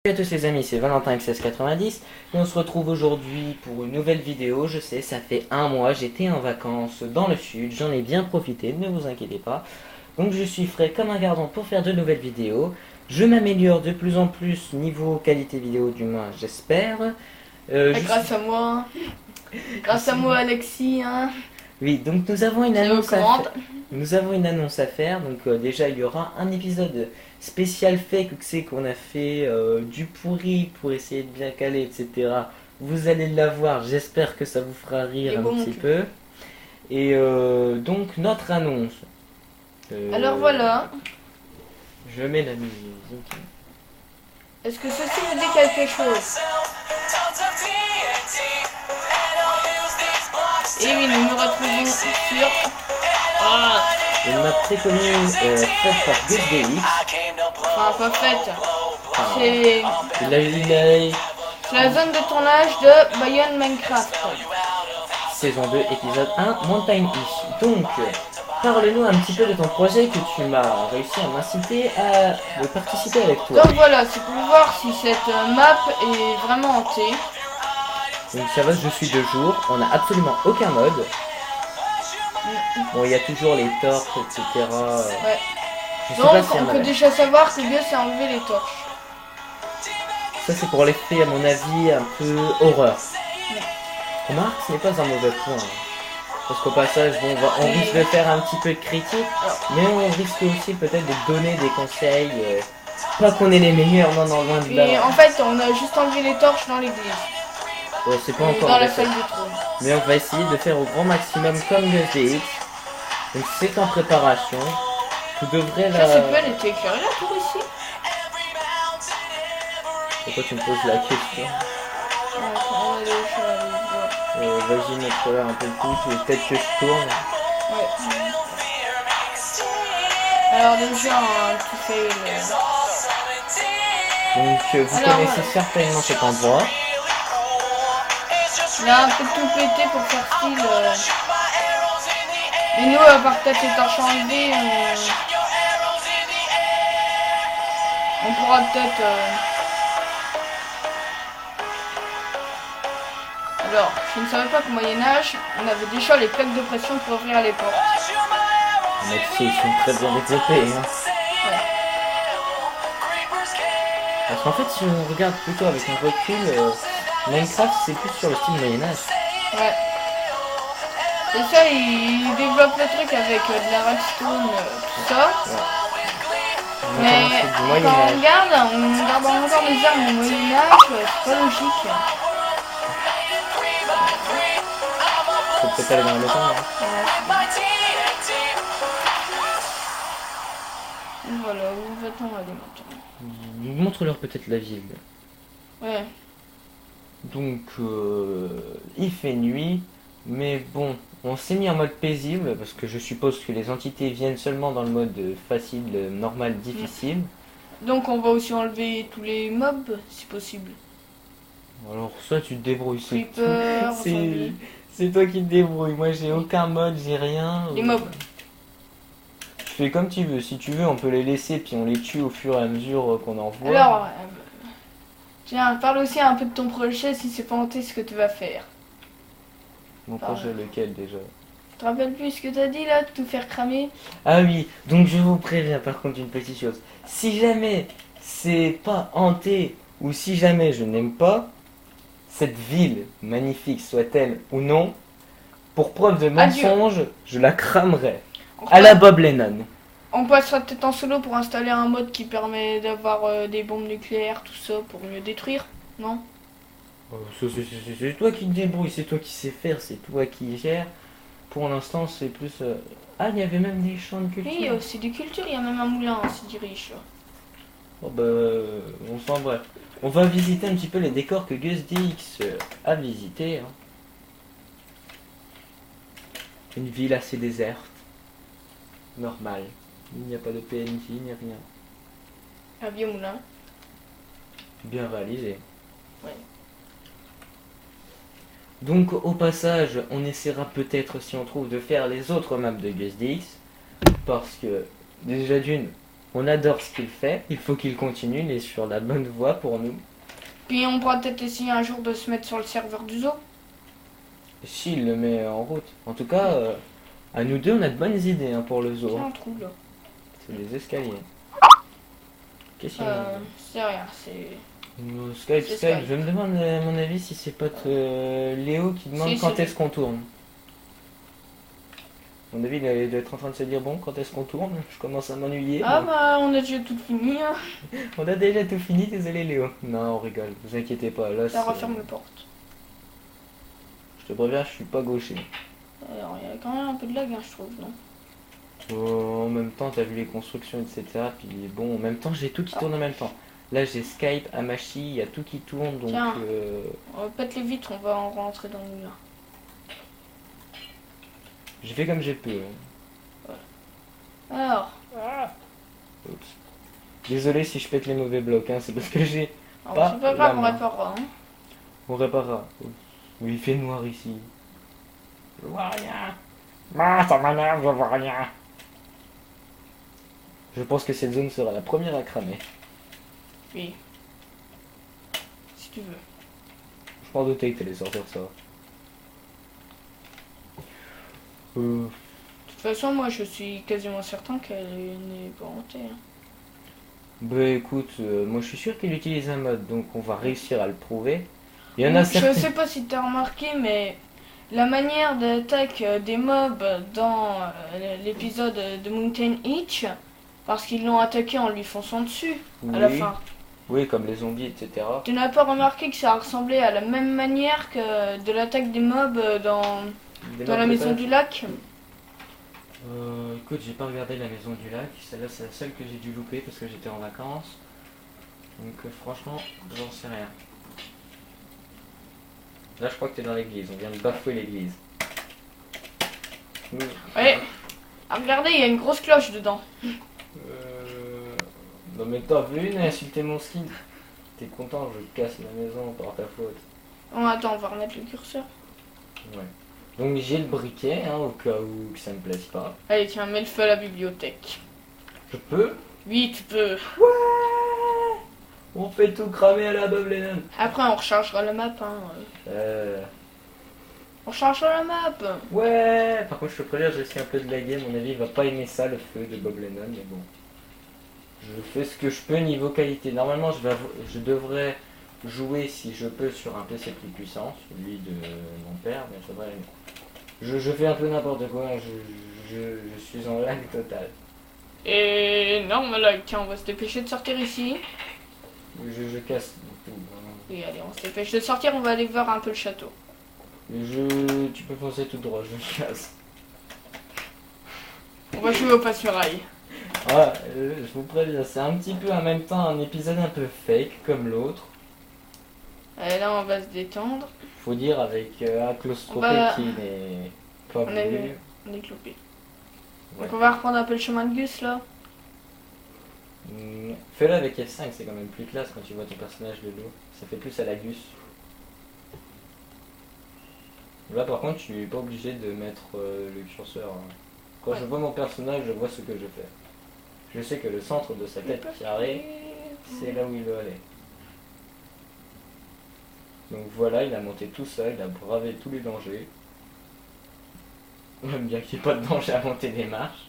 Salut à tous les amis, c'est Valentin XS90 et on se retrouve aujourd'hui pour une nouvelle vidéo. Je sais, ça fait un mois, j'étais en vacances dans le sud, j'en ai bien profité, ne vous inquiétez pas. Donc je suis frais comme un gardon pour faire de nouvelles vidéos. Je m'améliore de plus en plus niveau qualité vidéo, du moins j'espère. Grâce à moi. Grâce à moi Alexis, hein. Oui, donc nous avons une C'est aux annonce à commandes. faire. Nous avons une annonce à faire, donc déjà il y aura un épisode spécial fake qu'on a fait du pourri pour essayer de bien caler, etc. Vous allez l'avoir, j'espère que ça vous fera Il est rire un beau, mon petit cul. peu. Et donc notre annonce. Alors voilà. Je mets la musique. Est-ce que ceci vous dit quelque chose? Et oui, nous nous retrouvons sur... Ah, Une map très connue faite par GusDX. enfin, pas faite. C'est Il a la zone de tournage de Bayonne Minecraft. saison 2, épisode 1, Mountain Ish. Donc, parle-nous un petit peu de ton projet que tu m'as réussi à m'inciter à participer avec toi. Donc voilà, c'est pour voir si cette map est vraiment hantée. Donc ça va, je suis de jour, on n'a absolument aucun mode. Bon, il y a toujours les torches, etc. Ouais. Je sais pas Donc si on peut déjà savoir que Gus a enlevé les torches. ça c'est pour l'effet, à mon avis, un peu horreur. Remarque, ce n'est pas un mauvais point. Parce qu'au passage, bon, on risque de faire un petit peu de critique, mais on risque aussi peut-être de donner des conseils. Pas qu'on est les meilleurs, non, non, loin de Et là. en fait, on a juste enlevé les torches dans l'église. C'est pas Et encore dans la fait. salle de trône. Mais on va essayer de faire au grand maximum comme GusDX. Donc c'est en préparation. Tout devrait Ça, c'est pas, elle était éclairée la tour ici. Pourquoi tu me poses la question? On est déjà allé voir. Vas-y, montre-leur un peu le coup, peut-être que je tourne. Ouais. Alors déjà, tu fais Donc vous Alors, connaissez certainement cet endroit. il a un peu tout pété pour faire style. Et nous, à part peut-être les torches enlevées, on pourra peut-être... Alors, je ne savais pas qu'au Moyen-Âge, on avait déjà les plaques de pression pour ouvrir les portes. Mais tu sais, ils sont très bien développés. Hein. Ouais. Parce qu'en fait, si on regarde plutôt avec un recul, Minecraft c'est plus sur le style Moyen-Âge. Ouais. Et ça, il développe le truc avec de la redstone, tout ça. Mais quand on regarde encore les armes au Moyen-Âge, c'est pas logique. Faut peut-être aller dans le temps. Hein. Voilà, où va-t-on aller maintenant? Montre-leur peut-être la ville. Ouais. Donc, il fait nuit, mais bon, on s'est mis en mode paisible parce que je suppose que les entités viennent seulement dans le mode facile, normal, difficile. Donc on va aussi enlever tous les mobs, si possible. Alors, ça, tu te débrouilles. Creeper, C'est toi qui te débrouilles. Moi, j'ai aucun mode, j'ai rien. les mobs. Tu fais comme tu veux. Si tu veux, on peut les laisser, puis on les tue au fur et à mesure qu'on en voit. Alors, tiens, parle aussi un peu de ton projet si c'est pas hanté ce que tu vas faire. Mon projet, lequel déjà? Tu te rappelles plus ce que t'as dit là, de tout faire cramer? Ah oui, donc je vous préviens par contre une petite chose. Si jamais c'est pas hanté, ou si jamais je n'aime pas, cette ville, magnifique soit-elle ou non, pour preuve de mensonge, je la cramerai. À la Bob Lennon. On passera peut-être en solo pour installer un mode qui permet d'avoir des bombes nucléaires, tout ça, pour mieux détruire, non? C'est toi qui te débrouilles, c'est toi qui sais faire, c'est toi qui gères. Pour l'instant, c'est plus... Ah, il y avait même des champs de culture. Oui, c'est des cultures, il y a même un moulin, c'est dit riche. Oh bah, on s'en bref. On va visiter un petit peu les décors que GusDX a visités. Hein. Une ville assez déserte. Normale. Il n'y a pas de PNJ, ni rien. Un vieux moulin. Bien réalisé. Ouais. Donc au passage, on essaiera peut-être si on trouve de faire les autres maps de GusDX. Parce que déjà d'une, On adore ce qu'il fait. Il faut qu'il continue. Il est sur la bonne voie pour nous. Puis on pourra peut-être essayer un jour de se mettre sur le serveur du zoo. S'il le met en route. En tout cas, à nous deux, on a de bonnes idées hein, pour le zoo. Tiens, un trou là. C'est des escaliers. Qu'est-ce qu'il y a C'est rien, c'est... Skype, c'est Skype, Skype. je me demande à mon avis si c'est pas Léo qui demande Si, quand c'est est-ce qu'on tourne. À mon avis, il doit être en train de se dire bon, quand est-ce qu'on tourne? Je commence à m'ennuyer. Ah donc. bah on a déjà tout fini. Hein. On a déjà tout fini, désolé Léo. Non, on rigole, vous inquiétez pas. Là, Ça referme la porte. Je te préviens, je suis pas gaucher. Alors il y a quand même un peu de lag, hein, je trouve, non? En même temps, t'as vu les constructions, etc. Puis bon, en même temps, j'ai tout qui tourne en même temps. Là, j'ai Skype, Amashi, il y a tout qui tourne, donc... Tiens. On pète les vitres, on va en rentrer dans le mur. Je fais comme je peux. Hein. Alors, Oups. Désolé si je pète les mauvais blocs, hein, c'est parce que j'ai... alors, c'est pas grave, on main. réparera. Hein. On réparera. Oui, il fait noir ici. Je vois rien. Ah, ça m'énerve, je vois rien. Je pense que cette zone sera la première à cramer. Oui. Si tu veux. Je m'en doutais que t'allais sortir ça. De toute façon, moi je suis quasiment certain qu'elle n'est pas hantée. Hein. Bah écoute, moi je suis sûr qu'il utilise un mode, donc on va réussir à le prouver. Il y en a Je certains... sais pas si t'as remarqué, mais la manière d'attaque des mobs dans l'épisode de Mountain Itch, parce qu'ils l'ont attaqué en lui fonçant dessus à la fin. Oui, comme les zombies, etc. Tu n'as pas remarqué que ça ressemblait à la même manière que de l'attaque des mobs dans la maison du lac? Écoute, j'ai pas regardé la maison du lac. Celle-là, c'est la seule que j'ai dû louper parce que j'étais en vacances. Donc franchement, j'en sais rien. Là, je crois que t'es dans l'église. On vient de bafouer l'église. Ouais. Ah, regardez, il y a une grosse cloche dedans. Non mais t'as vu, il a insulté mon skin. T'es content, je casse la maison par ta faute. Oh, attends, on va remettre le curseur. Ouais. Donc j'ai le briquet, hein, au cas où que ça me plaise pas. Allez, tiens, mets le feu à la bibliothèque. Je peux? Oui, tu peux. Ouais. On fait tout cramer à la Bob Lennon. Après, on rechargera la map. Hein. On rechargera la map. Ouais. Par contre, je te préviens, je suis un peu de laguer. À mon avis, il va pas aimer ça, le feu de Bob Lennon, mais bon. Je fais ce que je peux niveau qualité. Normalement, je devrais jouer si je peux sur un PC plus puissant, celui de mon père, mais c'est vrai. Je fais un peu n'importe quoi, je suis en lag total. Et non, mais là, tiens, on va se dépêcher de sortir ici. Je casse tout. Oui, allez, on se dépêche de sortir, on va aller voir un peu le château. Tu peux foncer tout droit, je casse. On va jouer au passe-muraille. Ah, je vous préviens, c'est un petit peu en même temps un épisode un peu fake comme l'autre. Et là, on va se détendre. Faut dire avec un claustrofé qui n'est pas voulu. On est clopé. Ouais. Donc on va reprendre un peu le chemin de Gus là. Fais-le avec F5, c'est quand même plus classe quand tu vois ton personnage de dos. Ça fait plus à la Gus. Là par contre, tu es pas obligé de mettre le curseur. Hein. Quand je vois mon personnage, je vois ce que je fais. Je sais que le centre de sa tête carrée, c'est là où il veut aller. Donc voilà, il a monté tout seul, il a bravé tous les dangers. Même bien qu'il n'y ait pas de danger à monter des marches.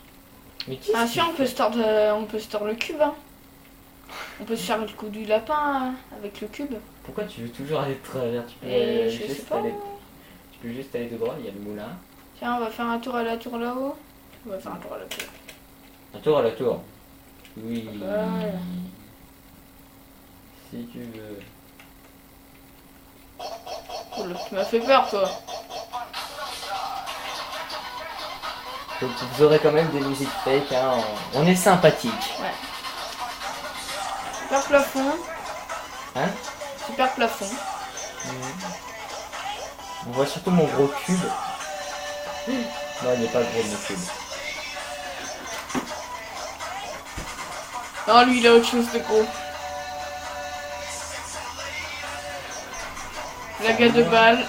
Mais ah si, on peut store le cube. Hein. On peut se faire le coup du lapin hein, avec le cube. Pourquoi tu veux toujours aller de travers? Tu peux juste aller de droite, il y a le moulin. Tiens, on va faire un tour à la tour là-haut. On va faire un tour à la tour. Un tour à la tour. Oui. Voilà. Si tu veux. Oh là, tu m'as fait peur toi. Donc vous aurez quand même des musiques fake, hein. On est sympathique. Ouais. Super plafond. Hein? Super plafond. On voit surtout mon gros cube. Non, il n'est pas gros mon cube. Non, lui il a autre chose de gros. La gueule de balle.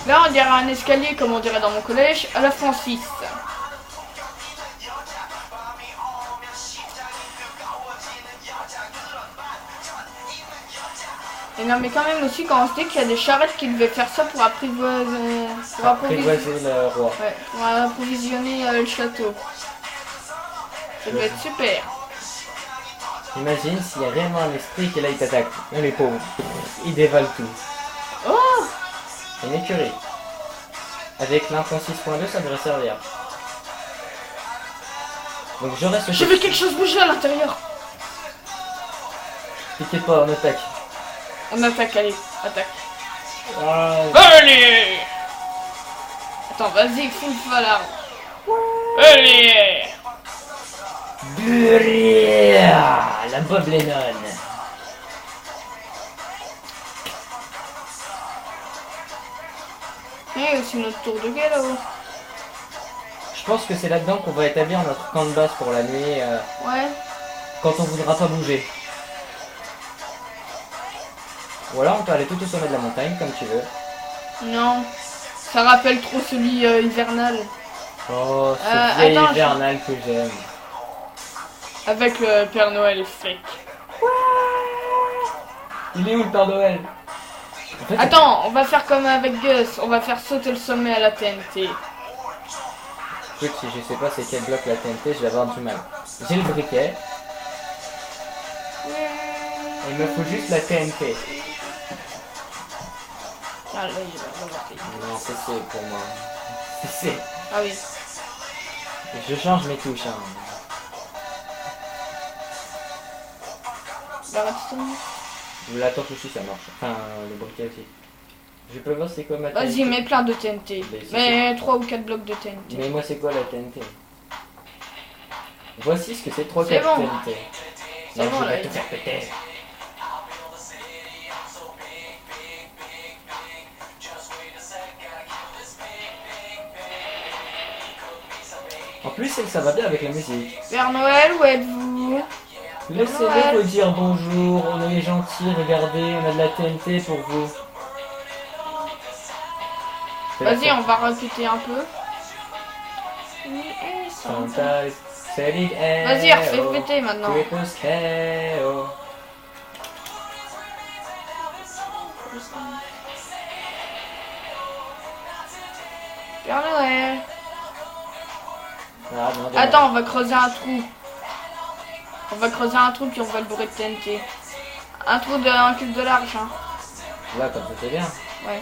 Là on dirait un escalier comme on dirait dans mon collège à la Francis. Et non mais quand même aussi quand on se dit qu'il y a des charrettes qui devaient faire ça pour apprivoiser, le roi. Ouais, pour approvisionner le château. Ça doit être super. Imagine s'il y a réellement un esprit qui est là il t'attaque. On les pauvres. Il dévale tout. Oh! Une écurie. Avec l'info 6.2 ça devrait servir. Donc je reste. J'ai vu quelque chose bouger à l'intérieur. T'inquiète pas, on attaque. On attaque, allez, attaque. Ah, Allez! Attends, vas-y, full là. Allez! Buria, la Bob Lennon. Et aussi notre tour de guet là-haut. Je pense que c'est là-dedans qu'on va établir notre camp de base pour la nuit. Ouais. Quand on voudra pas bouger. Ou alors on peut aller tout au sommet de la montagne comme tu veux. Non. Ça rappelle trop celui hivernal. Oh, ce vieil attends, hivernal que j'aime. Avec le Père Noël fake. Il est où le Père Noël? En fait, Attends, on va faire comme avec Gus. On va faire sauter le sommet à la TNT. écoute, si je sais pas c'est quel bloc la TNT, je vais avoir du mal. J'ai le briquet. Il me faut juste la TNT. Ah là, il va remonter. Non, c'est C pour moi. C'est C. Ah oui. Je change mes touches. Hein. La redstone. La torche aussi ça marche. Enfin, le briquet aussi. Je peux voir c'est quoi ma TNT. Vas-y, mets plein de TNT. Mais 3 ou 4 blocs de TNT. Mais moi c'est quoi la TNT? Voici ce que c'est 3 C'est 4 bon. TNT. C'est Non, bon, je là, vais il- te faire péter. En plus, ça va bien avec la musique. Père Noël, où êtes-vous? Laissez-les vous dire bonjour, on est gentils, regardez, on a de la TNT pour vous. Vas-y, on va répéter un peu. Vas-y, refais péter maintenant. Père Noël. Ah, non, Attends, on va creuser un trou. On va creuser un trou puis on va le bourrer de TNT. Un trou de 1 cube de large. Hein. là, comme ça c'est bien. Ouais.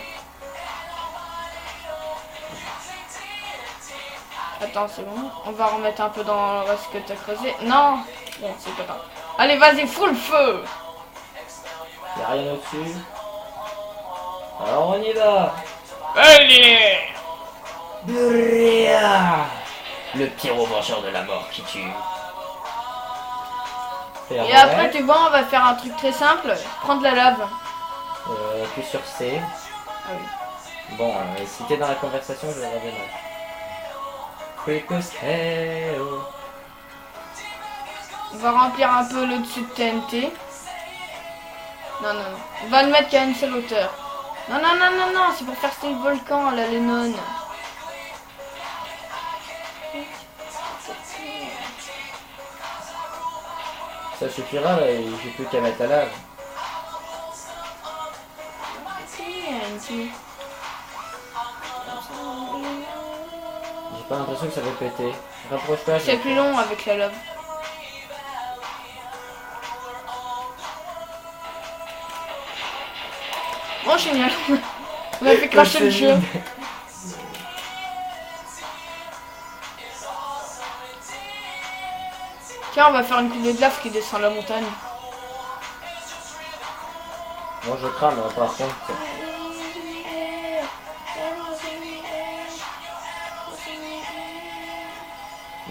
Attends, c'est bon. On va remettre un peu dans le reste que t'as creusé. Non. Bon, c'est pas grave. Allez, vas-y, full feu. Y'a rien au-dessus. Alors on y va. Allez. Buria, le pyro-vengeur de la mort qui tue. Et après, tu vois, on va faire un truc très simple. Prendre la lave. Puis sur C. Ah oui. Bon, si t'es dans la conversation, je reviendrai. Quickoseo. On va remplir un peu le dessus de TNT. Non, non, non. On va le mettre qu'à une seule hauteur. Non, non, non, non, non. C'est pour faire style volcan à la Lennon. Ça suffira, là, j'ai plus qu'à mettre la lave. TNT. J'ai pas l'impression que ça va péter. Rapproche-toi. C'est plus long avec la lave. Bon, génial. On a fait cracher le jeu. Tiens, on va faire une coulée de lave qui descend la montagne. Moi je crame, hein, par contre.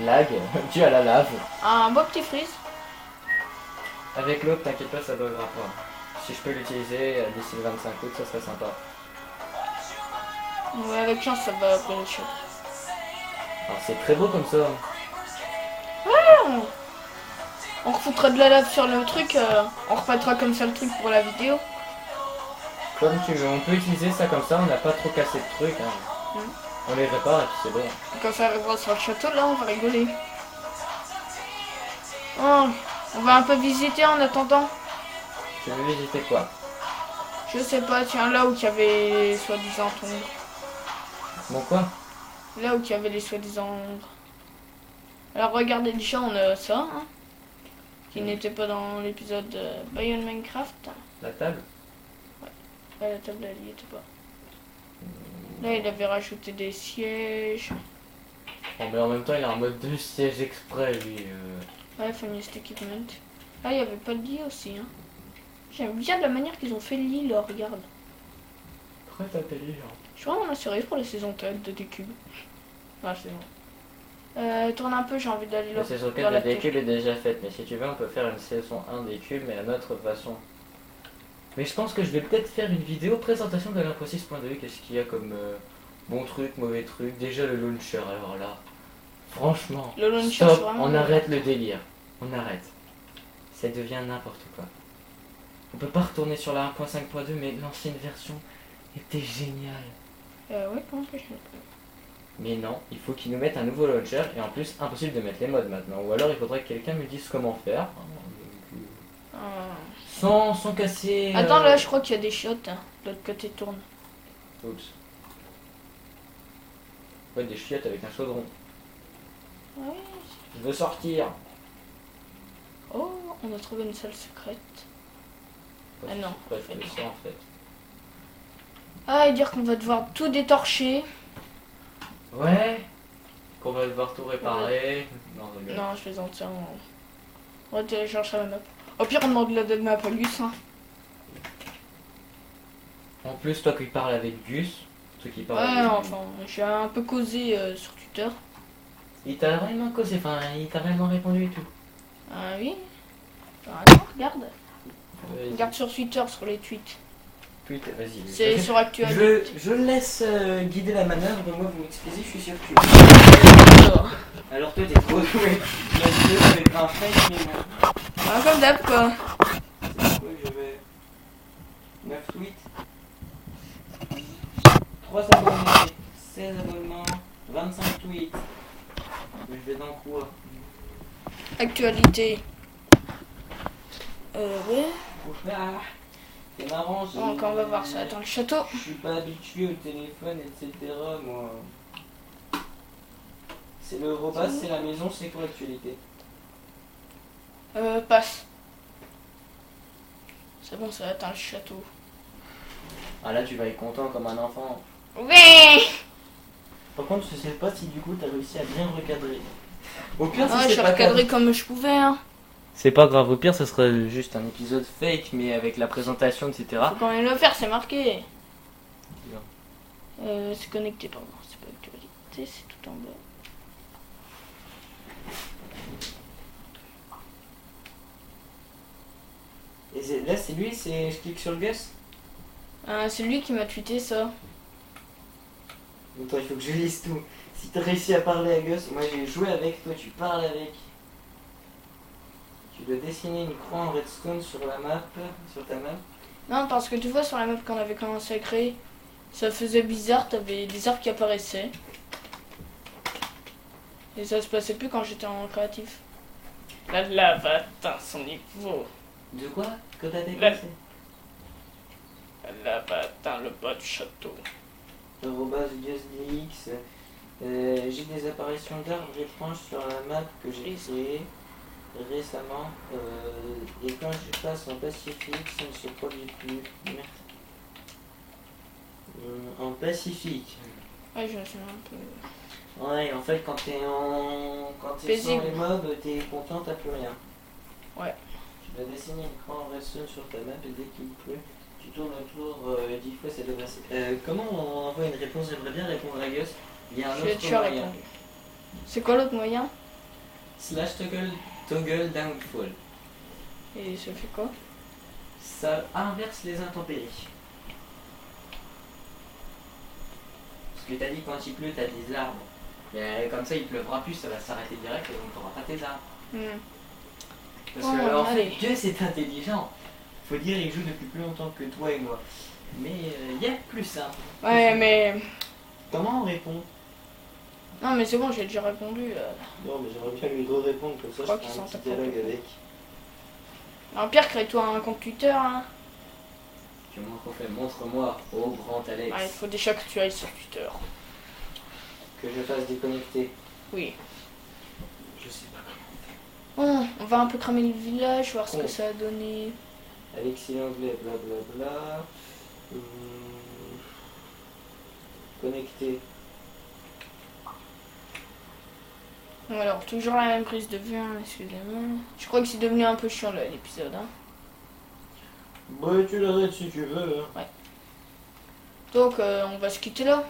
Lag, dû à la lave. Un beau petit freeze. Avec l'autre, t'inquiète pas, ça buggera pas. Si je peux l'utiliser d'ici le 25 août, ça serait sympa. Ouais, avec chance, ça va après le chaud. Alors c'est très beau comme ça. On refoutra de la lave sur le truc. On repattera comme ça le truc pour la vidéo. Comme tu veux, on peut utiliser ça comme ça, on n'a pas trop cassé de trucs. Hein. On les répare et puis c'est bon. Quand ça arrivera sur le château, là, on va rigoler. Oh, on va un peu visiter en attendant. Tu veux visiter quoi? Je sais pas, tiens, là où il y avait soi-disant ombre. Bon quoi? Là où il y avait les soi-disant ombres. Alors regardez déjà, on a ça, hein, qui n'était pas dans l'épisode Beyond Minecraft. La table? Ouais, la table, elle y était pas. Là, il avait rajouté des sièges. Bon, mais en même temps, il a un mode de siège exprès, lui. Ouais, Funniest Equipment. Ah, il y avait pas de lit aussi, hein. J'aime bien la manière qu'ils ont fait le lit, là, regarde. Très intelligent. Je suis vraiment sérieux pour la saison 4 de D-Cube. Ah, c'est bon. Tourne un peu, j'ai envie d'aller là. La saison 4 de D-Cube est déjà faite, mais si tu veux, on peut faire une saison 1 D-Cube, mais à notre façon. Mais je pense que je vais peut-être faire une vidéo présentation de l'Impro 6.2. Qu'est-ce qu'il y a comme bon truc, mauvais truc. Déjà le launcher, alors là. Franchement, le launcher, stop, vraiment on arrête le délire. On arrête. Ça devient n'importe quoi. On peut pas retourner sur la 1.5.2, mais l'ancienne version était géniale. Ouais, comment on fait? Mais non, il faut qu'ils nous mettent un nouveau launcher, et en plus, impossible de mettre les modes maintenant. Ou alors il faudrait que quelqu'un me dise comment faire. Sans casser... Attends, là, je crois qu'il y a des chiottes. Hein. De l'autre côté, tourne. Oups. Ouais, des chiottes avec un chaudron. Ouais. Je veux sortir. Oh, on a trouvé une salle secrète. Ah non. Ouais, je fais ça en fait. Ah, et dire qu'on va devoir tout détorcher. Ouais. Qu'on va devoir tout réparer. Non, regarde. Non, je plaisante, tiens. On va télécharger la map. Au pire, on demande la map à Gus. Hein. En plus, toi qui parles avec Gus, toi qui parles Ouais, avec enfin, j'ai un peu causé sur Twitter. Il t'a réellement causé, enfin, il t'a réellement répondu et tout. Ah oui. Attends, regarde. Regarde sur Twitter, sur les tweets. Twitter, vas-y. C'est sur Actualité. Je laisse guider la manœuvre, moi vous m'excusez, je suis sur Twitter. Alors toi t'es trop doué. Vas-y, avec un fake, mais bon. Ah, comme d'hab, quoi. C'est quoi que je vais... 9 tweets. 3 abonnés, 16 abonnements, 25 tweets. Je vais dans quoi? Actualité. Ouais. Ah, c'est marrant, Donc on va voir ça dans le château. Je suis pas habitué au téléphone, etc. moi. C'est le repas, c'est la maison, c'est quoi l'actualité? Passe. C'est bon, ça atteint le château. Ah là tu vas être content comme un enfant. Oui. Par contre je sais pas si du coup t'as réussi à bien recadrer. Au pire Ah, si j'ai recadré comme je pouvais. Hein. C'est pas grave, au pire ce serait juste un épisode fake mais avec la présentation etc. Faut quand même le faire, c'est marqué. C'est connecté, pardon. C'est pas actualité, c'est tout en bas. Et là c'est lui, je clique sur le Gus. C'est lui qui m'a tweeté ça. Donc toi il faut que je lise tout. Si t'as réussi à parler à Gus, moi j'ai joué avec, toi tu parles avec. Tu dois dessiner une croix en redstone sur la map, sur ta map. Non, parce que tu vois sur la map qu'on avait commencé à créer, ça faisait bizarre, t'avais des arbres qui apparaissaient. Et ça se passait plus quand j'étais en créatif. La lave a atteint son niveau. De quoi? Que t'as dépassé? La lave a atteint le bas du château. @GusDX. J'ai des apparitions d'arbres étranges sur la map que j'ai créée récemment. Et quand je passe en Pacifique, ça ne se produit plus. Merci. En Pacifique. Ouais, je me souviens un peu. Ouais, en fait, quand t'es sans les mobs, t'es content, t'as plus rien. Ouais. Tu dois dessiner une croix en redstone sur ta map et dès qu'il pleut, tu tournes autour 10 fois, ça devrait... comment on envoie une réponse? J'aimerais bien répondre à Gus. Il y a un autre moyen. C'est quoi l'autre moyen? /toggle downfall. Et ça fait quoi? Ça inverse les intempéries. Parce que t'as dit quand il pleut, t'as des arbres. Mais comme ça, il pleuvra plus, ça va s'arrêter direct et donc t'auras pas tes arbres. Parce que en fait, Gus est intelligent. Faut dire, il joue depuis plus longtemps que toi et moi. Mais il y a plus simple. Ouais, mais... Comment on répond? Non, mais c'est bon, j'ai déjà répondu. Non, mais j'aimerais bien lui répondre comme ça, je ferai un petit dialogue avec. Alors, Pierre, crée-toi un compte Twitter, hein. Tu m'en refais, montre-moi, oh grand Alex. Ah, il faut déjà que tu ailles sur Twitter. Que je fasse déconnecter. Oui. Je sais pas comment. Bon, on va un peu cramer le village, voir ce que ça a donné. Alexis l'anglais, blablabla. Connecté. Bon, alors, toujours la même prise de vue, hein, excusez-moi. Je crois que c'est devenu un peu chiant là, l'épisode. Hein. Bon, tu l'arrêtes si tu veux. Hein. Ouais. Donc, on va se quitter là.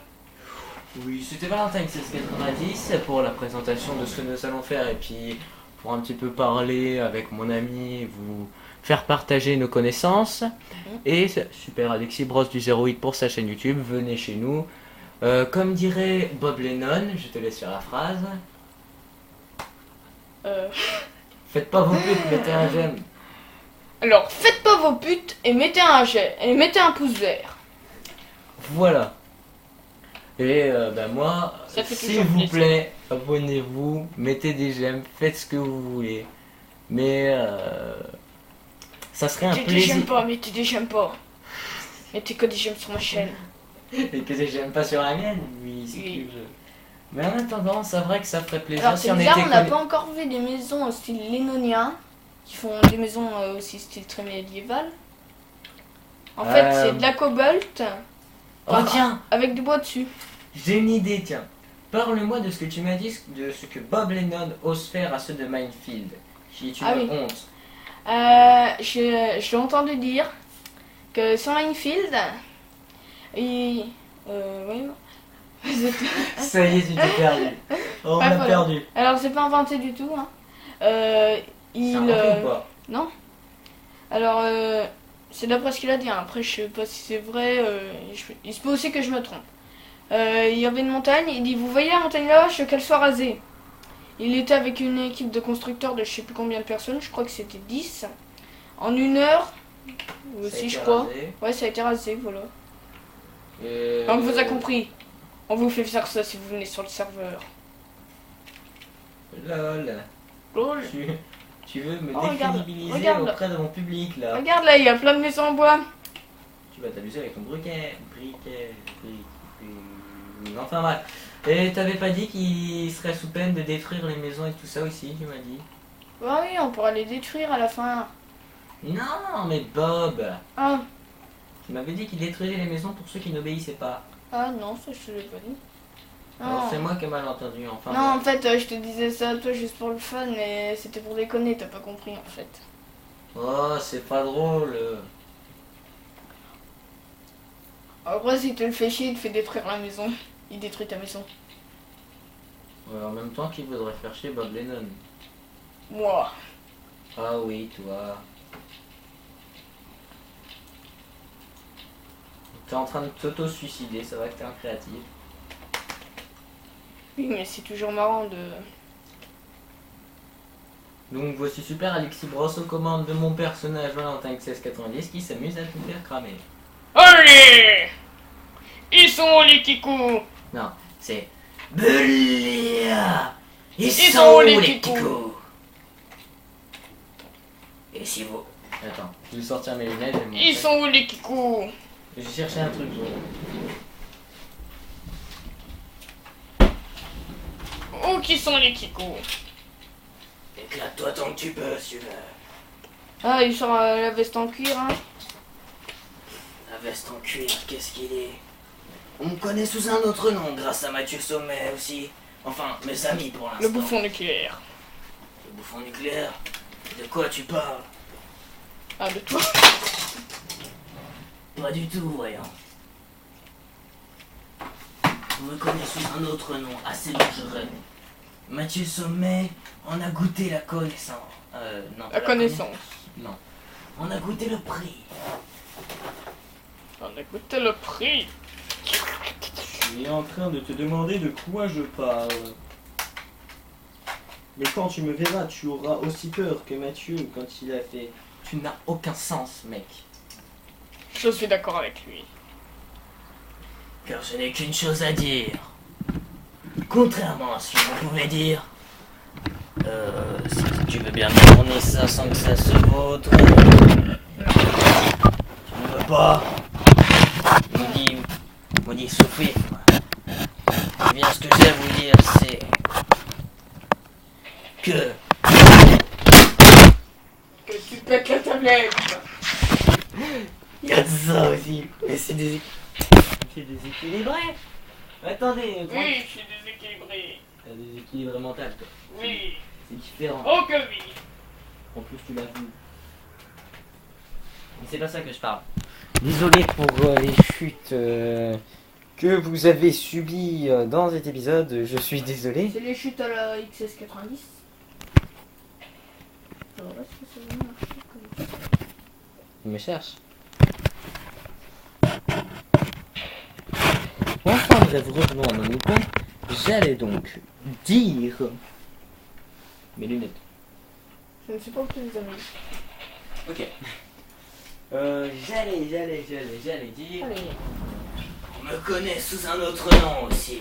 Oui, c'était Valentin 1690 pour la présentation de ce que nous allons faire et puis pour un petit peu parler avec mon ami, vous faire partager nos connaissances. Et super Alexis Brosse du 08 pour sa chaîne YouTube, venez chez nous. Comme dirait Bob Lennon, je te laisse faire la phrase. Faites pas vos putes, mettez un j'aime. Alors, faites pas vos putes et mettez un j'aime et mettez un pouce vert. Voilà. Et moi, s'il vous plaît, abonnez-vous, mettez des j'aime, faites ce que vous voulez. Mais ça serait un plaisir. Mettez des j'aime pas. Mettez que des j'aime sur ma chaîne. Et que des j'aime pas sur la mienne, oui, si tu veux. Mais en attendant, c'est vrai que ça ferait plaisir. Alors, si c'est on bizarre, était on n'a pas encore vu des maisons au style lénonien, qui font des maisons aussi style très médiéval. En fait, c'est de la cobalt. Oh tiens, avec du bois dessus. J'ai une idée, tiens. Parle-moi de ce que tu m'as dit, de ce que Bob Lennon ose faire à ceux de Minefield. Qui est une honte. J'ai entendu dire que sur Minefield, oui. Ça y est, tu t'es perdu. Oh, on l'a perdu. Alors, c'est pas inventé du tout. Hein. C'est inventé ou pas? Non. Alors, c'est d'après ce qu'il a dit. Hein. Après, je sais pas si c'est vrai. Il se peut aussi que je me trompe. Il y avait une montagne. Il dit, vous voyez la montagne là, je veux qu'elle soit rasée. Il était avec une équipe de constructeurs de je sais plus combien de personnes. Je crois que c'était 10. En 1 heure. Aussi, je crois. Rasé. Ouais, ça a été rasé, voilà. On vous a compris. On vous fait faire ça si vous venez sur le serveur. Lol. Lol. Tu veux me regarde, décrédibiliser auprès de mon public là. Regarde là, il y a plein de maisons en bois. Tu vas t'amuser avec ton briquet. Enfin bref. Et t'avais pas dit qu'il serait sous peine de détruire les maisons et tout ça aussi, tu m'as dit. Bah oui, on pourra les détruire à la fin. Non, mais Bob. Ah. Tu m'avais dit qu'il détruisait les maisons pour ceux qui n'obéissaient pas. Ah non, ça je te l'ai pas dit. Alors c'est moi qui ai mal entendu, enfin. Non, en fait, je te disais ça à toi juste pour le fun, mais c'était pour déconner, t'as pas compris en fait. Oh, c'est pas drôle. En gros, si tu le fais chier, il te fait détruire la maison. Il détruit ta maison. Ouais, en même temps qu'il voudrait faire chier Bob Lennon. Moi. Ah oui, toi. T'es en train de t'auto-suicider, ça va que t'es un créatif. Oui, mais c'est toujours marrant de... Donc voici super Alexis Brosse aux commandes de mon personnage Valentin XS90 qui s'amuse à tout faire cramer. Allez! Ils sont les kikous! Non, c'est... Belia! Ils sont où les les kikous? kikous? Et si vous... Attends, je vais sortir mes lunettes. Ils sont où les kikous? J'ai cherché un truc. Où qui sont les kikous? Éclate-toi tant que tu peux, si tu veux. Ah, ils sont la veste en cuir, hein. La veste en cuir, qu'est-ce qu'il est? On me connaît sous un autre nom, grâce à Mathieu Sommet aussi. Enfin, mes amis pour l'instant. Le bouffon nucléaire. Le bouffon nucléaire? De quoi tu parles? Ah, de toi? Pas du tout, voyons. On me connaît sous un autre nom, assez dangereux. Mathieu Sommet, on a goûté la connaissance. Non. La connaissance. Non. On a goûté le prix. On a goûté le prix. Il est en train de te demander de quoi je parle. Mais quand tu me verras, tu auras aussi peur que Mathieu quand il a fait. Tu n'as aucun sens, mec. Je suis d'accord avec lui. Car je n'ai qu'une chose à dire. Contrairement à ce que vous pouvez dire. Si tu veux bien me tourner ça sans que ça se vautre. Tu ne vois pas. Maudit Sophie. Eh bien, ce que j'ai à vous dire, c'est que tu pètes la tablette. il y a de ça aussi. Mais c'est déséquilibré. Attendez. Oui, je suis déséquilibré. T'as déséquilibré mental, toi. Oui. C'est différent. Oh que oui. En plus, tu l'as vu. Mais c'est pas ça que je parle. Désolé pour les chutes que vous avez subies dans cet épisode. Je suis désolé. C'est les chutes à la XS90. Alors, est-ce que ça va marcher comme ça? Il me cherche. Enfin bref, revenons à mon point. J'allais donc dire... Mes lunettes. Je ne sais pas où tu les as mis. Ok. J'allais dire... Allez. On me connaît sous un autre nom aussi.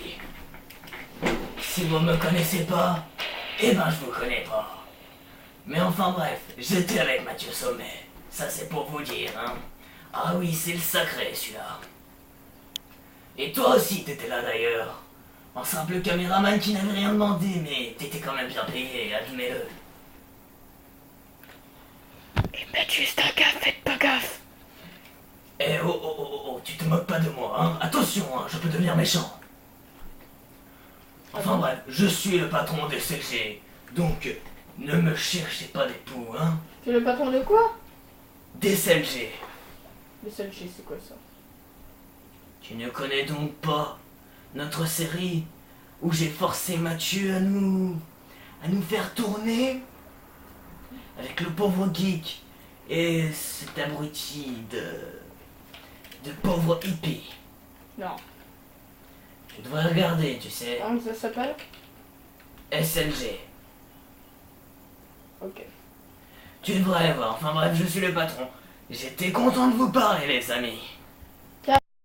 Si vous me connaissez pas, eh ben je vous connais pas. Mais enfin bref, j'étais avec Mathieu Sommet. Ça c'est pour vous dire, hein. Ah oui, c'est le sacré celui-là. Et toi aussi t'étais là d'ailleurs. Un simple caméraman qui n'avait rien demandé, mais t'étais quand même bien payé, admets-le. Ils mettent juste un gaffe, faites pas gaffe. Eh oh, tu te moques pas de moi, hein. Attention, hein, je peux devenir méchant. Enfin bref, je suis le patron de SLG, donc ne me cherchez pas des poux, hein. Tu es le patron de quoi? Des SLG. Le seul G, c'est quoi ça? Tu ne connais donc pas notre série où j'ai forcé Mathieu à nous faire tourner avec le pauvre geek et cet abruti de pauvre hippie. Non. Tu devrais regarder, tu sais. Comment ça s'appelle? SLG. Ok. Tu devrais voir. Enfin bref, je suis le patron. J'étais content de vous parler, les amis.